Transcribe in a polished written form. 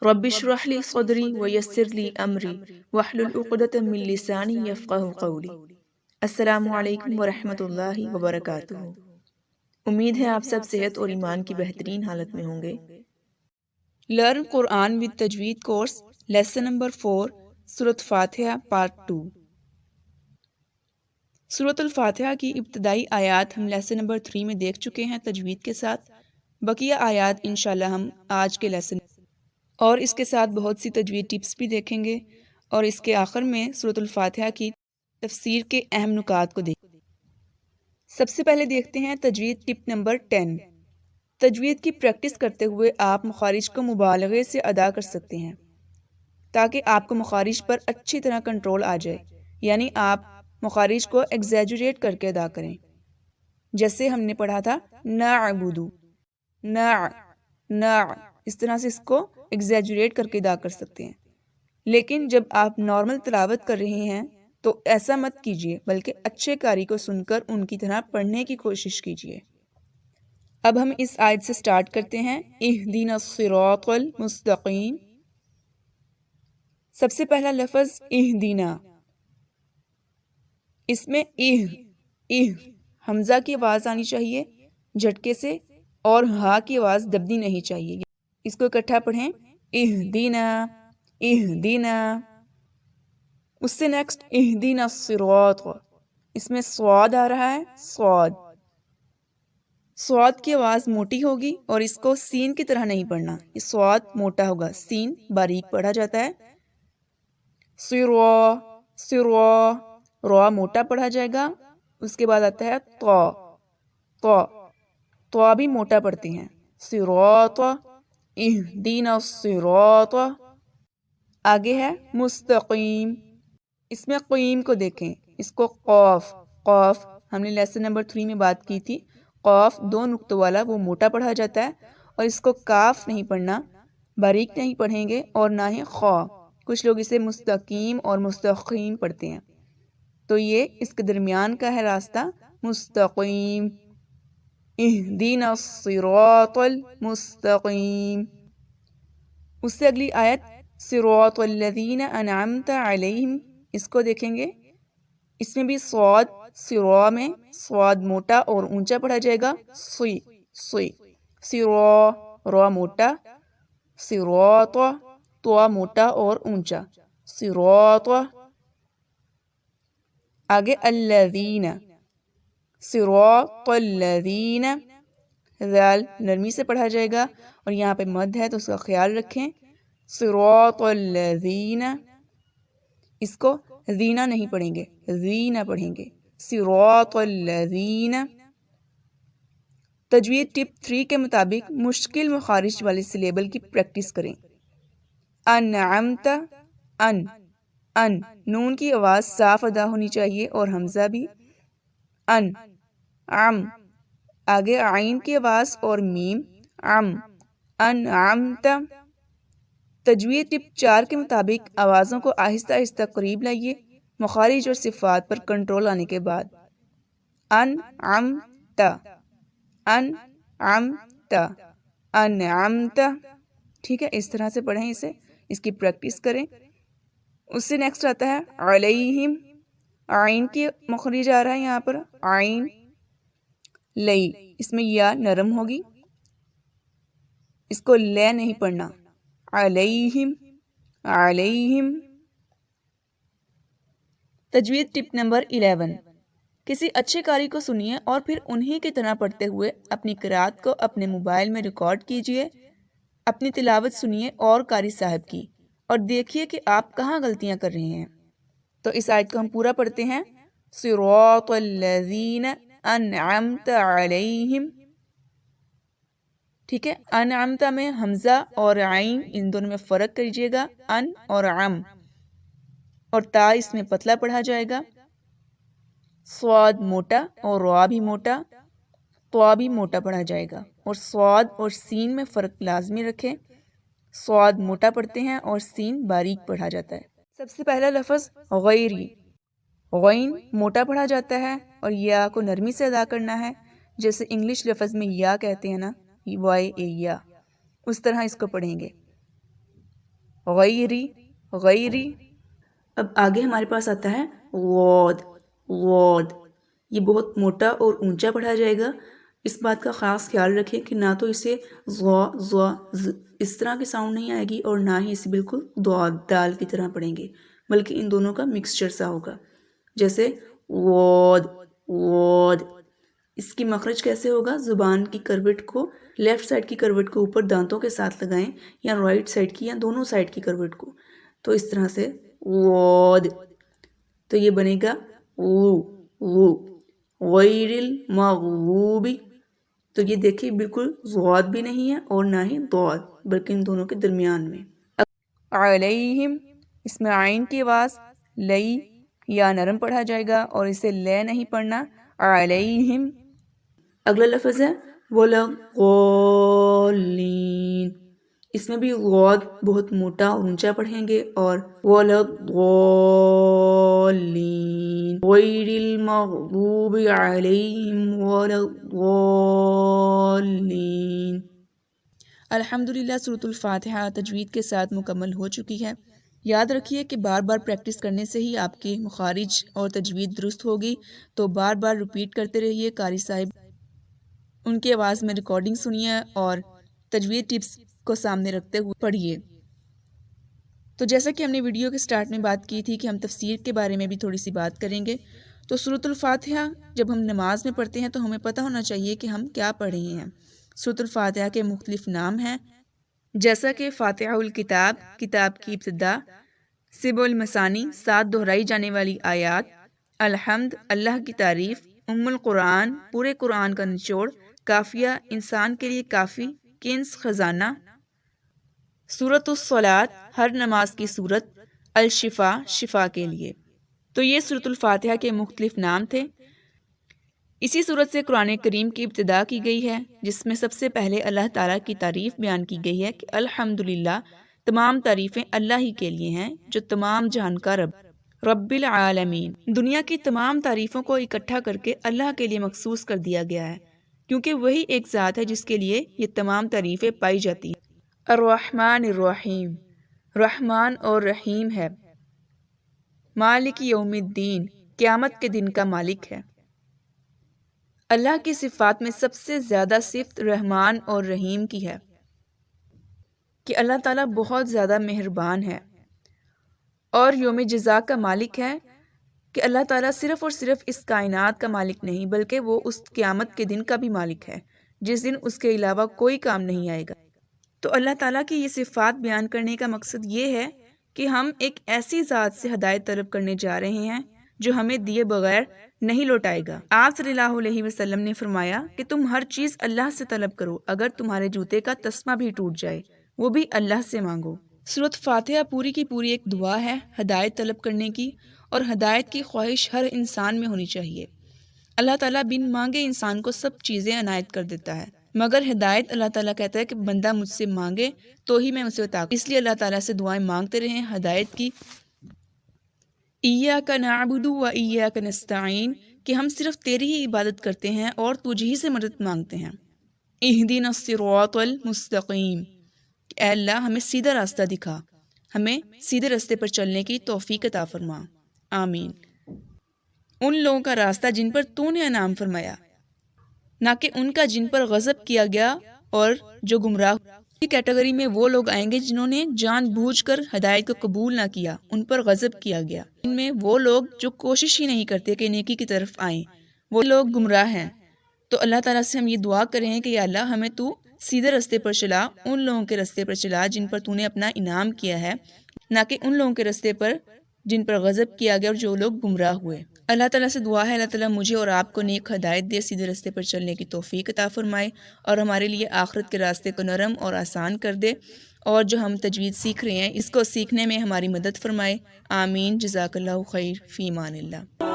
رب اشرح لی صدری ویسر لی امری واحلل عقدۃ من لسانی یفقہوا قولی۔ السلام علیکم ورحمۃ اللہ وبرکاتہ۔ امید ہے آپ سب صحت اور ایمان کی بہترین حالت میں ہوں گے۔ لرن قرآن ود تجوید کورس لیسن نمبر 4 سورۃ فاتحہ پارٹ 2۔ سورۃ الفاتحہ کی ابتدائی آیات ہم لیسن نمبر 3 میں دیکھ چکے ہیں تجوید کے ساتھ۔ بقیہ آیات انشاءاللہ ہم آج کے لیسن اور اس کے ساتھ بہت سی تجوید ٹپس بھی دیکھیں گے، اور اس کے آخر میں سورۃ الفاتحہ کی تفسیر کے اہم نکات کو دیکھیں گے۔ سب سے پہلے دیکھتے ہیں تجوید ٹپ نمبر 10۔ تجوید کی پریکٹس کرتے ہوئے آپ مخارج کو مبالغے سے ادا کر سکتے ہیں تاکہ آپ کو مخارج پر اچھی طرح کنٹرول آ جائے، یعنی آپ مخارج کو ایگزیجریٹ کر کے ادا کریں، جیسے ہم نے پڑھا تھا نعبدو، اس طرح سے اس کو ایگزیجریٹ کر کے ادا کر سکتے ہیں۔ لیکن جب آپ نارمل تلاوت کر رہے ہیں تو ایسا مت کیجیے، بلکہ اچھے قاری کو سن کر ان کی طرح پڑھنے کی کوشش کیجیے۔ اب ہم اس آیت سے سٹارٹ کرتے ہیں۔ اہدنا الصراط المستقیم۔ سب سے پہلا لفظ اہدنا، اس میں حمزہ کی آواز آنی چاہیے جھٹکے سے، اور ہا کی آواز دبنی نہیں چاہیے۔ اس کو اکٹھا پڑھیں، اہدنا اہدنا۔ اس سے نیکسٹ اہدنا الصراط، اس میں صاد آ رہا ہے، صاد کی آواز موٹی ہوگی اور اس کو سین کی طرح نہیں پڑھنا، یہ صاد موٹا ہوگا، سین باریک پڑھا جاتا ہے۔ سرا را موٹا پڑھا جائے گا۔ اس کے بعد آتا ہے تو بھی موٹا پڑھتے ہیں، صراط اہدنا الصراط۔ آگے ہے مستقیم، اس میں قیم کو دیکھیں، اس کو قاف ہم نے لیسن نمبر 3 میں بات کی تھی، قاف 2 نقطوں والا وہ موٹا پڑھا جاتا ہے، اور اس کو کاف نہیں پڑھنا، باریک نہیں پڑھیں گے، اور نہ ہی خا۔ کچھ لوگ اسے مستقیم اور مستقیم پڑھتے ہیں، تو یہ اس کے درمیان کا ہے راستہ، مستقیم۔ اہدنا الصراط المستقیم۔ اس سے اگلی آیت صراط الذین انعمت علیہم، اس کو دیکھیں گے، اس میں بھی صاد، صرا میں صاد موٹا اور اونچا پڑھا جائے گا، صرا را موٹا، صراط تو موٹا اور اونچا، صراط۔ آگے الذین، صراط الذین، ذال نرمی سے پڑھا جائے گا، اور یہاں پہ مد ہے تو اس کا خیال رکھیں، صراط الذین، اس کو زینہ نہیں پڑھیں گے، زینہ پڑھیں گے، صراط الذین۔ تجوید ٹپ 3 کے مطابق مشکل مخارج والے سلیبل کی پریکٹس کریں۔ انعمت، ان نون کی آواز صاف ادا ہونی چاہیے، اور حمزہ بھی، عم، آگے عین کی آواز اور میم، انعمت۔ تجوید ٹپ 4 کے مطابق آوازوں کو آہستہ آہستہ قریب لائیے، مخارج اور صفات پر کنٹرول آنے کے بعد۔ انعمت، انعمت، ٹھیک ہے، اس طرح سے پڑھیں اسے، اس کی پریکٹس کریں۔ اس سے نیکسٹ آتا ہے علیہم، عین کی مخرج آ رہا ہے یہاں پر، عین، لئی، اس میں یا نرم ہوگی، اس کو لے نہیں پڑھنا، علیہم، علیہم۔ تجوید ٹپ نمبر 11، کسی اچھے قاری کو سنیے اور پھر انہی کی طرح پڑھتے ہوئے اپنی قرات کو اپنے موبائل میں ریکارڈ کیجئے، اپنی تلاوت سنیے اور قاری صاحب کی، اور دیکھیے کہ آپ کہاں غلطیاں کر رہے ہیں۔ تو اس آیت کو ہم پورا پڑھتے ہیں، صراط الذین انعمت علیہم، ٹھیک ہے، انعمت میں حمزہ اور عین ان دونوں میں فرق کیجیے گا، ان اور عم، اور تا اس میں پتلا پڑھا جائے گا، صاد موٹا اور را بھی موٹا، تو بھی موٹا پڑھا جائے گا، اور صاد اور سین میں فرق لازمی رکھیں، صاد موٹا پڑھتے ہیں اور سین باریک پڑھا جاتا ہے۔ سب سے پہلا لفظ غیری، غین موٹا پڑھا جاتا ہے اور یا کو نرمی سے ادا کرنا ہے، جیسے انگلش لفظ میں یا کہتے ہیں نا، وائی اے یا، اس طرح اس کو پڑھیں گے۔ غیری غیری. اب آگے ہمارے پاس آتا ہے غود غود. یہ بہت موٹا اور اونچا پڑھا جائے گا. اس بات کا خاص خیال رکھیں کہ نہ تو اسے ضا ضا اس طرح کی ساؤنڈ نہیں آئے گی اور نہ ہی اسے بالکل ضاد دال کی طرح پڑھیں گے، بلکہ ان دونوں کا مکسچر سا ہوگا، جیسے غود غود. اس کی مخرج کیسے ہوگا؟ زبان کی کروٹ کو، لیفٹ سائڈ کی کروٹ کو اوپر دانتوں کے ساتھ لگائیں، یا رائٹ سائڈ کی یا دونوں سائڈ کی کروٹ کو، تو اس طرح سے غود. تو یہ بنے گا غو غو. غیر المغضوب. تو یہ دیکھیں بالکل ضاد بھی نہیں ہے اور نہ ہی ضاد، بلکہ ان دونوں کے درمیان میں. علیہم، اس میں عین کی آواز لئی یا نرم پڑھا جائے گا اور اسے لے نہیں پڑھنا. علیہم. اگلا لفظ ہے وَلَضَّالِّينَ. اس میں بھی غاد بہت موٹا اور اونچا پڑھیں گے اور وَلَضَّالِّينَ غَيْرِ الْمَغْضُوبِ عَلَيْهِمْ وَلَا الضَّالِّينَ. الحمدللہ سورۃ الفاتحہ تجوید کے ساتھ مکمل ہو چکی ہے. یاد رکھیے کہ بار بار پریکٹس کرنے سے ہی آپ کی مخارج اور تجوید درست ہوگی، تو بار بار ریپیٹ کرتے رہیے. قاری صاحب ان کی آواز میں ریکارڈنگ سنیے اور تجوید ٹپس کو سامنے رکھتے ہوئے پڑھیے. تو جیسا کہ ہم نے ویڈیو کے سٹارٹ میں بات کی تھی کہ ہم تفسیر کے بارے میں بھی تھوڑی سی بات کریں گے. تو سورۃ الفاتحہ جب ہم نماز میں پڑھتے ہیں تو ہمیں پتہ ہونا چاہیے کہ ہم کیا پڑھ رہے ہیں. سورۃ الفاتحہ کے مختلف نام ہیں، جیسا کہ فاتحہ الکتاب، کتاب کی ابتدا، سبع المثانی، 7 دہرائی جانے والی آیات، الحمد، اللہ کی تعریف، القرآن، پورے قرآن کا نچوڑ، کافیہ، انسان کے لیے کافی، کنز، خزانہ، سورۃ الصلاۃ، ہر نماز کی سورت، الشفا، شفا کے لیے. تو یہ سورۃ الفاتحہ کے مختلف نام تھے. اسی سورت سے قرآن کریم کی ابتدا کی گئی ہے، جس میں سب سے پہلے اللہ تعالیٰ کی تعریف بیان کی گئی ہے کہ الحمدللہ، تمام تعریفیں اللہ ہی کے لیے ہیں جو تمام جہان کا رب العالمین. دنیا کی تمام تعریفوں کو اکٹھا کر کے اللہ کے لیے مخصوص کر دیا گیا ہے، کیونکہ وہی ایک ذات ہے جس کے لیے یہ تمام تعریفیں پائی جاتی ہیں. الرحمن الرحیم، رحمان اور رحیم ہے. مالک یوم الدین، قیامت کے دن کا مالک ہے. اللہ کی صفات میں سب سے زیادہ صفت رحمان اور رحیم کی ہے کہ اللہ تعالیٰ بہت زیادہ مہربان ہے. اور یوم جزا کا مالک ہے کہ اللہ تعالیٰ صرف اور صرف اس کائنات کا مالک نہیں، بلکہ وہ اس قیامت کے دن کا بھی مالک ہے، جس دن اس کے علاوہ کوئی کام نہیں آئے گا. تو اللہ تعالیٰ کی یہ صفات بیان کرنے کا مقصد یہ ہے کہ ہم ایک ایسی ذات سے ہدایت طلب کرنے جا رہے ہیں جو ہمیں دیے بغیر نہیں لوٹائے گا. آپ صلی اللہ علیہ وسلم نے فرمایا کہ تم ہر چیز اللہ سے طلب کرو، اگر تمہارے جوتے کا تسمہ بھی ٹوٹ جائے وہ بھی اللہ سے مانگو. سورۃ فاتحہ پوری کی پوری ایک دعا ہے ہدایت طلب کرنے کی، اور ہدایت کی خواہش ہر انسان میں ہونی چاہیے. اللہ تعالیٰ بن مانگے انسان کو سب چیزیں عنایت کر دیتا ہے، مگر ہدایت اللہ تعالیٰ کہتا ہے کہ بندہ مجھ سے مانگے تو ہی میں اسے عطا کروں. اس لیے اللہ تعالیٰ سے دعائیں مانگتے رہیں ہدایت کی. ایاک نعبد و ایاک نستعین، کہ ہم صرف تیری ہی عبادت کرتے ہیں اور تجھ ہی سے مدد مانگتے ہیں. اہدنا الصراط المستقیم، اے اللہ ہمیں سیدھا راستہ دکھا، ہمیں سیدھے راستے پر چلنے کی توفیق عطا فرما. آمین. ان لوگوں کا راستہ جن پر تو نے انعام فرمایا، نہ کہ ان کا جن پر غضب کیا گیا اور جو گمراہ. کی کیٹیگری میں وہ لوگ آئیں گے جنہوں نے جان بوجھ کر ہدایت کو قبول نہ کیا، ان پر غضب کیا گیا. ان میں وہ لوگ جو کوشش ہی نہیں کرتے کہ نیکی کی طرف آئیں، وہ لوگ گمراہ ہیں. تو اللہ تعالیٰ سے ہم یہ دعا کریں کہ یا اللہ ہمیں تو سیدھے راستے پر چلا، ان لوگوں کے راستے پر چلا جن پر تو نے اپنا انعام کیا ہے، نہ کہ ان لوگوں کے راستے پر جن پر غضب کیا گیا اور جو لوگ گمراہ ہوئے. اللہ تعالیٰ سے دعا ہے اللہ تعالیٰ مجھے اور آپ کو نیک ہدایت دے، سیدھے راستے پر چلنے کی توفیق عطا فرمائے، اور ہمارے لیے آخرت کے راستے کو نرم اور آسان کر دے، اور جو ہم تجوید سیکھ رہے ہیں اس کو سیکھنے میں ہماری مدد فرمائے. آمین. جزاک اللہ خیر. فی امان اللہ.